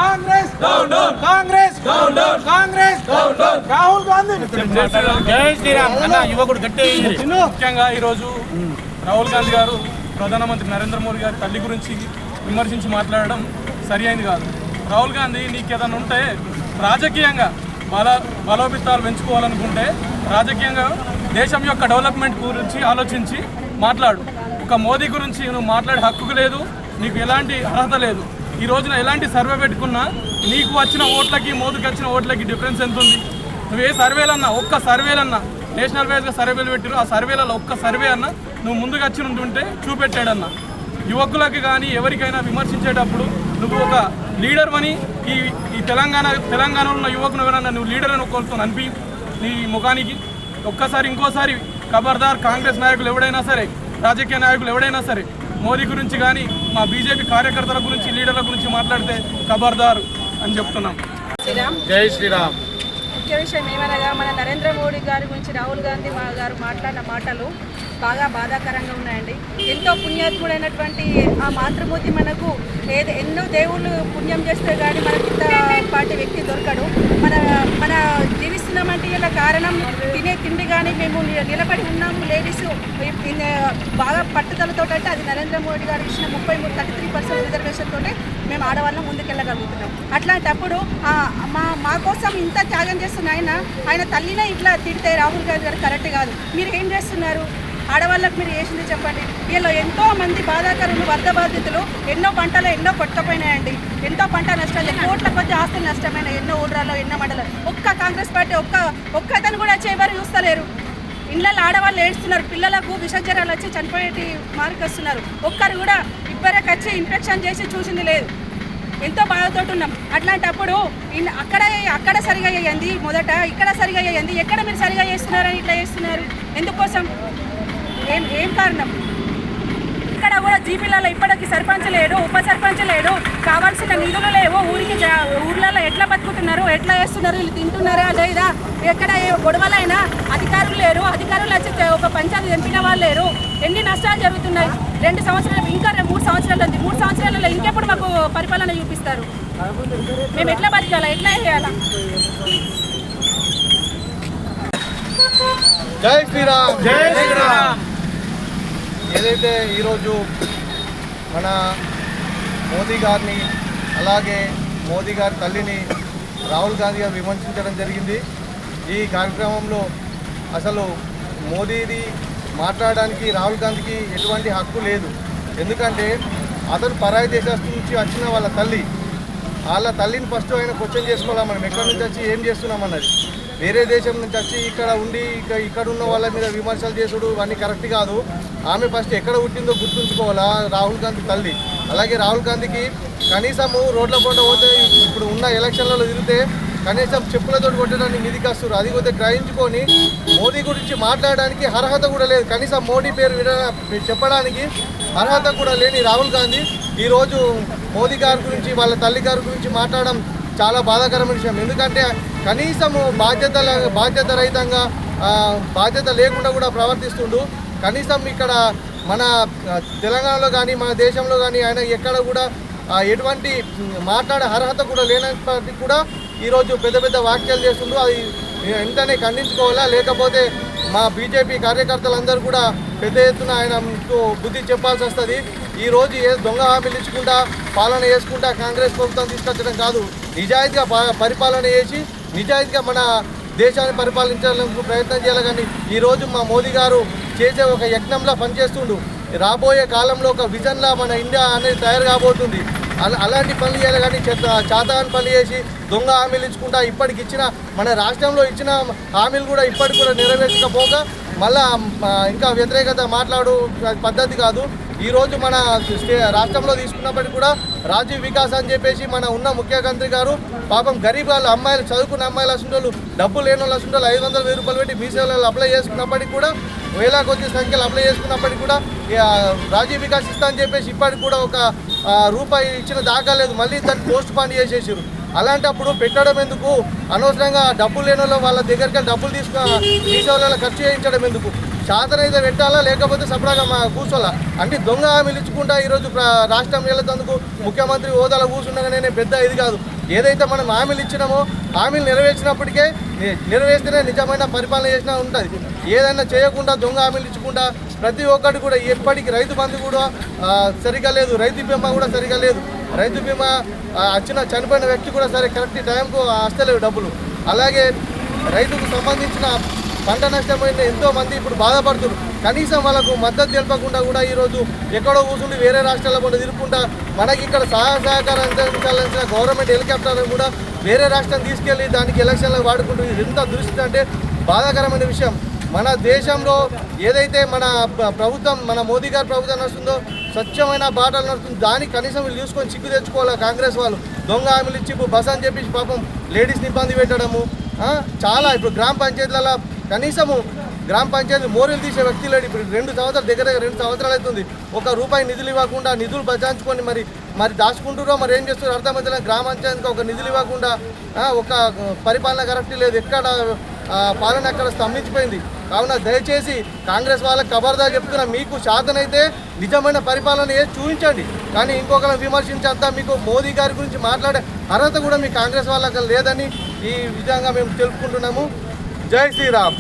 కాంగ్రెస్ కాంగ్రెస్ కాంగ్రెస్ రాహుల్ గాంధీ జై శ్రీరామ్ అన్న యువకుడు గట్టి. ముఖ్యంగా ఈరోజు రాహుల్ గాంధీ గారు ప్రధానమంత్రి నరేంద్ర మోడీ గారి తల్లి గురించి విమర్శించి మాట్లాడడం సరి అయింది కాదు. రాహుల్ గాంధీ నీకు ఏదైనా ఉంటే రాజకీయంగా బలోపేతాలు పెంచుకోవాలనుకుంటే రాజకీయంగా దేశం యొక్క డెవలప్మెంట్ గురించి ఆలోచించి మాట్లాడు. ఒక మోదీ గురించి నువ్వు మాట్లాడే హక్కు లేదు, నీకు ఎలాంటి అర్హత లేదు. ఈ రోజున ఎలాంటి సర్వే పెట్టుకున్నా నీకు వచ్చిన ఓట్లకి మోదీకి వచ్చిన ఓట్లకి డిఫరెన్స్ ఎంత ఉంది? నువ్వు ఏ సర్వేలన్నా ఒక్క సర్వేలన్నా నేషనల్ వైజ్గా సర్వేలు పెట్టిరు, ఆ సర్వేలలో ఒక్క సర్వే అన్నా నువ్వు ముందుకు వచ్చి ఉంటుంటే చూపెట్టాడన్నా. యువకులకి కానీ ఎవరికైనా విమర్శించేటప్పుడు నువ్వు ఒక లీడర్ అని ఈ తెలంగాణలో ఉన్న యువకును ఎవరన్నా నువ్వు లీడర్ అని కోరుతూ అనిపి నీ ముఖానికి ఒక్కసారి ఇంకోసారి ఖబర్దార్. కాంగ్రెస్ నాయకులు ఎవడైనా సరే, రాజకీయ నాయకులు ఎవడైనా సరే మోదీ గురించి కానీ మా బీజేపీ కార్యకర్తల గురించి లీడర్ల గురించి మాట్లాడితే ఖబర్దార్ అని చెప్తున్నాం. జై శ్రీరామ్. ముఖ్య విషయం ఏమనగా మన నరేంద్ర మోడీ గారి గురించి రాహుల్ గాంధీ గారు మాట్లాడిన మాటలు బాగా బాధాకరంగా ఉన్నాయండి. ఎంతో పుణ్యాత్ముడైనటువంటి ఆ మాతృమూర్తి మనకు ఎన్నో దేవుళ్ళు పుణ్యం చేస్తే కానీ మనకి ఇంత పాటి వ్యక్తి దొరకడు. మన జీవిస్తున్నామంటే ఇలా కారణం తినే తిండి కానీ మేము నిలబడి ఉన్నాము లేడీస్ బాగా పట్టుదలతో. అంటే అది నరేంద్ర మోడీ గారు ఇచ్చిన 33% రిజర్వేషన్ తోటే మేము ఆడవాళ్ళం ముందుకెళ్ళగలుగుతున్నాం. అట్లాంటప్పుడు మా కోసం ఇంత త్యాగం చేస్తున్న ఆయన తల్లినే ఇట్లా తిడితే రాహుల్ గాంధీ గారు కరెక్ట్ కాదు. మీరు ఏం చేస్తున్నారు? ఆడవాళ్ళకు మీరు చేసింది చెప్పండి. వీళ్ళు ఎంతో మంది బాధాకరులు, వరద బాధితులు, ఎన్నో పంటలు ఎన్నో కొట్టుకుపోయినాయండి. ఎంతో పంట నష్టాలు, కోట్ల కొద్ది ఆస్తులు నష్టమైన ఎన్నో ఊర్లలో ఎన్నో మండలు. ఒక్క కాంగ్రెస్ పార్టీ ఒక్కతను కూడా ఎవరు చూస్తలేరు. ఇళ్ళల్లో ఆడవాళ్ళు ఏడుస్తున్నారు, పిల్లలకు విషజ్వరాలు వచ్చి చనిపోయేటి మార్కు వస్తున్నారు. ఒక్కరు కూడా ఇప్పటికి వచ్చి ఇన్ఫెక్షన్ చేసి చూసింది లేదు. ఎంతో బాధతో ఉన్నాం. అట్లాంటప్పుడు అక్కడ సరిగా అయ్యింది మొదట, ఇక్కడ సరిగా అయ్యింది, ఎక్కడ మీరు సరిగా చేస్తున్నారని ఇట్లా చేస్తున్నారు? ఎందుకోసం? ఏం కారణం? ఇక్కడ కూడా జీపీలలో ఇప్పటికీ సర్పంచ్ లేడు, ఉప సర్పంచ్ లేడు, కావాల్సిన నిధులు లేవు. ఊర్లలో ఎట్లా బతుకుతున్నారు, ఎట్లా చేస్తున్నారు, వీళ్ళు తింటున్నారా లేదా? ఎక్కడ గొడవలైనా అధికారులు లేరు, అధికారులు వచ్చి ఒక పంచాయతీ చంపిన వాళ్ళు లేరు. ఎన్ని నష్టాలు జరుగుతున్నాయి. 2 సంవత్సరాలు, ఇంకా 3 సంవత్సరాలు ఉంది. 3 సంవత్సరాలలో ఇంకెప్పుడు మాకు పరిపాలన చూపిస్తారు? మేము ఎట్లా బతకాలా, ఎట్లా చేయాలా? జై శ్రీరామ్. జై శ్రీరామ్. ఏదైతే ఈరోజు మన మోదీ గారిని అలాగే మోదీ గారి తల్లిని రాహుల్ గాంధీ గారు విమర్శించడం జరిగింది. ఈ కార్యక్రమంలో అసలు మోదీది మాట్లాడడానికి రాహుల్ గాంధీకి ఎటువంటి హక్కు లేదు. ఎందుకంటే అతను పరాయి దేశం నుంచి వచ్చిన వాళ్ళ తల్లిని ఫస్ట్ ఆయన క్వశ్చన్ చేసుకోవాలి. మనం ఎక్కడి నుంచి వచ్చి ఏం చేస్తున్నామన్నది. వేరే దేశం నుంచి వచ్చి ఇక్కడ ఉండి ఇక్కడ ఉన్న వాళ్ళ మీద విమర్శలు చేసుడు అన్నీ కరెక్ట్ కాదు. ఆమె ఫస్ట్ ఎక్కడ పుట్టిందో గుర్తుంచుకోవాలా రాహుల్ గాంధీ తల్లి. అలాగే రాహుల్ గాంధీకి కనీసము రోడ్ల పూట పోతే ఇప్పుడు ఉన్న ఎలక్షన్లలో తిరిగితే కనీసం చెప్పులతో కొట్టడానికి మీదికి వస్తారు. అది కొద్దిగా గ్రహించుకొని మోదీ గురించి మాట్లాడడానికి అర్హత కూడా లేదు. కనీసం మోడీ పేరు చెప్పడానికి అర్హత కూడా లేని రాహుల్ గాంధీ ఈరోజు మోదీ గారి గురించి వాళ్ళ తల్లి గారి గురించి మాట్లాడడం చాలా బాధాకరమైన విషయం. ఎందుకంటే కనీసము బాధ్యత రహితంగా బాధ్యత లేకుండా కూడా ప్రవర్తిస్తుండు. కనీసం ఇక్కడ మన తెలంగాణలో కానీ మన దేశంలో కానీ ఆయన ఎక్కడ కూడా ఎటువంటి మాట్లాడే అర్హత కూడా లేనప్పటికీ కూడా ఈరోజు పెద్ద వ్యాఖ్యలు చేస్తుండ్రు. అది వెంటనే ఖండించుకోవాలా, లేకపోతే మా బీజేపీ కార్యకర్తలందరూ కూడా పెద్ద ఎత్తున ఆయనకు బుద్ధి చెప్పాల్సి వస్తుంది. ఈరోజు దొంగ హామీలు ఇచ్చుకుంటా పాలన చేసుకుంటా కాంగ్రెస్ ప్రభుత్వం తీసుకొచ్చడం కాదు. నిజాయితీగా పరిపాలన చేసి నిజాయితీగా మన దేశాన్ని పరిపాలించాలని ప్రయత్నం చేయాలి. కానీ ఈరోజు మా మోదీ గారు చేసే ఒక యజ్ఞంలా పనిచేస్తుండు. రాబోయే కాలంలో ఒక విజన్లా మన ఇండియా అనేది తయారు కాబోతుంది. అలాంటి పనులు చేయాలి. కానీ చాతాని పనులు చేసి దొంగ హామీలు ఇచ్చుకుంటా ఇప్పటికి ఇచ్చిన మన రాష్ట్రంలో ఇచ్చిన హామీలు కూడా ఇప్పటికి కూడా నెరవేర్చకపోగా మళ్ళా ఇంకా వ్యతిరేకత మాట్లాడు పద్ధతి కాదు. ఈరోజు మన రాష్ట్రంలో తీసుకున్నప్పటికీ కూడా రాజీవ్ వికాస్ అని చెప్పేసి మన ఉన్న ముఖ్యమంత్రి గారు పాపం గరీబ్ వాళ్ళు అమ్మాయిలు చదువుకున్న అమ్మాయిలు అసలు డబ్బులు లేని వాళ్ళు అసలు 500,000 రూపాయలు పెట్టి మీ సేవలు అప్లై చేసుకున్నప్పటికీ కూడా వేల కొద్ది సంఖ్యలో అప్లై చేసుకున్నప్పటికీ కూడా రాజీవ్ వికాస్ ఇస్తా అని చెప్పేసి ఇప్పటికి కూడా ఒక రూపాయి ఇచ్చిన దాకా లేదు. మళ్ళీ దాన్ని పోస్ట్ పోన్ చేసేసారు. అలాంటప్పుడు పెట్టడం ఎందుకు? అనవసరంగా డబ్బులు లేని వాళ్ళ దగ్గరికి డబ్బులు తీసుకుని మీ సేవలలో ఖర్చు చేయించడం ఎందుకు? శాతనైతే పెట్టాలా లేకపోతే సపడాగా మా కూర్చోాలా అంటే దొంగ హామీలు ఇచ్చుకుంటా ఈరోజు రాష్ట్రం వెళ్తేందుకు ముఖ్యమంత్రి హోదాలో కూర్చుండగానే పెద్ద ఇది కాదు. ఏదైతే మనం హామీలు ఇచ్చినామో హామీలు నెరవేర్చినప్పటికే నెరవేర్స్తేనే నిజమైన పరిపాలన చేసినా ఉంటుంది. ఏదైనా చేయకుండా దొంగ హామీలు ఇచ్చుకుంటా ప్రతి ఒక్కటి కూడా ఎప్పటికీ రైతు బంధు కూడా సరిగా లేదు, రైతు బీమా కూడా సరిగా లేదు. రైతు బీమా చనిపోయిన వ్యక్తి కూడా సరే కరెక్ట్ టైంకు వస్తలేవు డబ్బులు. అలాగే రైతుకు సంబంధించిన పంట నష్టమైన ఎంతోమంది ఇప్పుడు బాధపడుతున్నారు. కనీసం వాళ్ళకు మద్దతు తెలపకుండా కూడా ఈరోజు ఎక్కడో కూర్చుండి వేరే రాష్ట్రాల కూడా తిరుగుకుంటా మనకి ఇక్కడ సహకారం అందించాల్సిన గవర్నమెంట్ హెలికాప్టర్లను కూడా వేరే రాష్ట్రం తీసుకెళ్ళి దానికి ఎలక్షన్లకు వాడుకుంటూ ఎంత దృష్టి అంటే బాధాకరమైన విషయం. మన దేశంలో ఏదైతే మన ప్రభుత్వం మన మోదీ గారి ప్రభుత్వం నడుస్తుందో స్వచ్ఛమైన బాటలు నడుస్తుంది. దానికి కనీసం వీళ్ళు చూసుకొని చిక్కు తెచ్చుకోవాలి. కాంగ్రెస్ వాళ్ళు దొంగ హామీలు ఇచ్చి ఇప్పుడు బస్ అని చెప్పేసి పాపం లేడీస్ని ఇబ్బంది పెట్టడము చాలా. ఇప్పుడు గ్రామ పంచాయతీలలో కనీసము గ్రామ పంచాయతీ మోరీలు తీసే వ్యక్తి లేడు. ఇప్పుడు 2 సంవత్సరాలు దగ్గర 2 సంవత్సరాలు అవుతుంది. ₹1 నిధులు ఇవ్వకుండా నిధులు బచాయించుకొని మరి దాచుకుంటారో మరి ఏం చేస్తారో అర్థమవుతుంది. గ్రామ పంచాయతీకి ఒక నిధులు ఇవ్వకుండా ఒక పరిపాలన కరెక్ట్ లేదు. ఎక్కడ పాలన అక్కడ స్తంభించిపోయింది. కావున దయచేసి కాంగ్రెస్ వాళ్ళకి ఖబర్దార్ చెప్తున్నా, మీకు శాతనైతే నిజమైన పరిపాలన చూపించండి. కానీ ఇంకొకరిని విమర్శించేంత మీకు మోదీ గారి గురించి మాట్లాడే అర్హత కూడా మీ కాంగ్రెస్ వాళ్ళకి లేదని ఈ విధంగా మేము తెలుపుకుంటున్నాము. జై శ్రీరామ్.